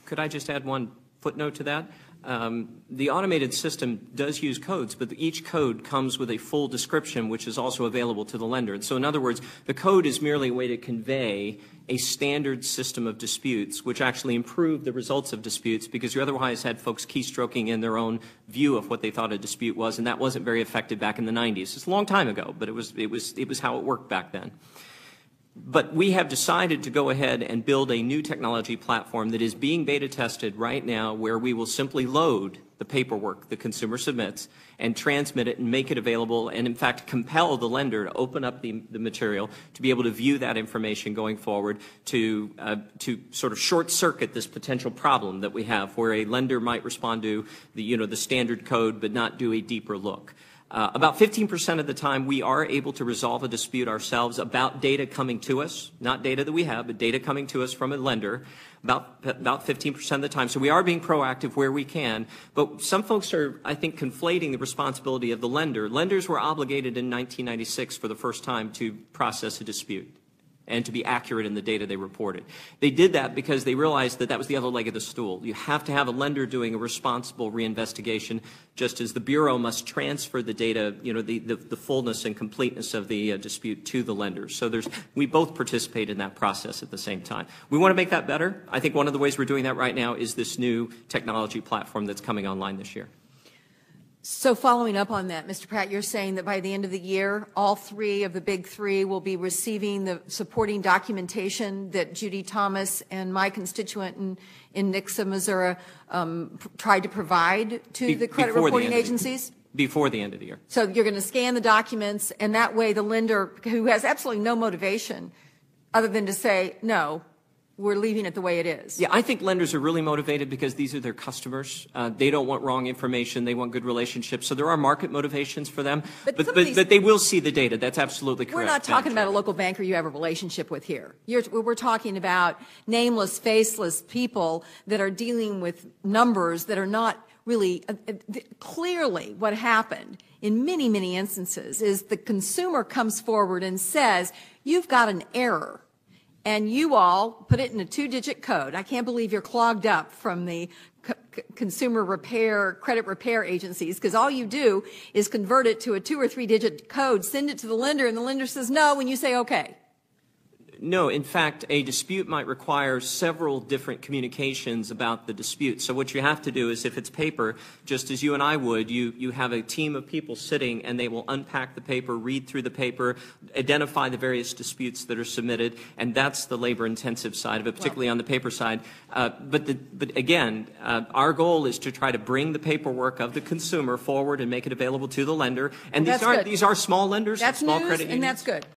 Could I just add one footnote to that? The automated system does use codes, but each code comes with a full description, which is also available to the lender. And so in other words, the code is merely a way to convey a standard system of disputes, which actually improve the results of disputes, because you otherwise had folks keystroking in their own view of what they thought a dispute was, and that wasn't very effective back in the 90s. It's a long time ago, but it was how it worked back then. But we have decided to go ahead and build a new technology platform that is being beta tested right now, where we will simply load the paperwork the consumer submits and transmit it and make it available, and in fact compel the lender to open up the material to be able to view that information going forward, to sort of short circuit this potential problem that we have where a lender might respond to the standard code but not do a deeper look. About 15% of the time we are able to resolve a dispute ourselves about data coming to us, not data that we have, but data coming to us from a lender, about 15% of the time. So we are being proactive where we can, but some folks are, I think, conflating the responsibility of the lender. Lenders were obligated in 1996 for the first time to process a dispute and to be accurate in the data they reported. They did that because they realized that that was the other leg of the stool. You have to have a lender doing a responsible reinvestigation, just as the Bureau must transfer the data, the fullness and completeness of the dispute to the lender. So we both participate in that process at the same time. We want to make that better. I think one of the ways we're doing that right now is this new technology platform that's coming online this year. So following up on that, Mr. Pratt, you're saying that by the end of the year, all three of the big three will be receiving the supporting documentation that Judy Thomas and my constituent in Nixa, Missouri, tried to provide to the credit reporting agencies? Before the end of the year. So you're going to scan the documents, and that way the lender, who has absolutely no motivation other than to say, no, we're leaving it the way it is. Yeah, I think lenders are really motivated because these are their customers. They don't want wrong information. They want good relationships. So there are market motivations for them. But they will see the data. That's absolutely correct. We're not talking about a local banker you have a relationship with here. We're talking about nameless, faceless people that are dealing with numbers that are not really clearly what happened in many, many instances is the consumer comes forward and says, you've got an error. And you all put it in a 2-digit code. I can't believe you're clogged up from the consumer repair, credit repair agencies, because all you do is convert it to a 2- or 3-digit code, send it to the lender, and the lender says no, and you say okay. No, in fact, a dispute might require several different communications about the dispute. So what you have to do is, if it's paper, just as you and I would, you have a team of people sitting, and they will unpack the paper, read through the paper, identify the various disputes that are submitted, and that's the labor-intensive side of it, particularly on the paper side. But again, our goal is to try to bring the paperwork of the consumer forward and make it available to the lender. And these are small lenders, that's small news, credit unions. And that's good.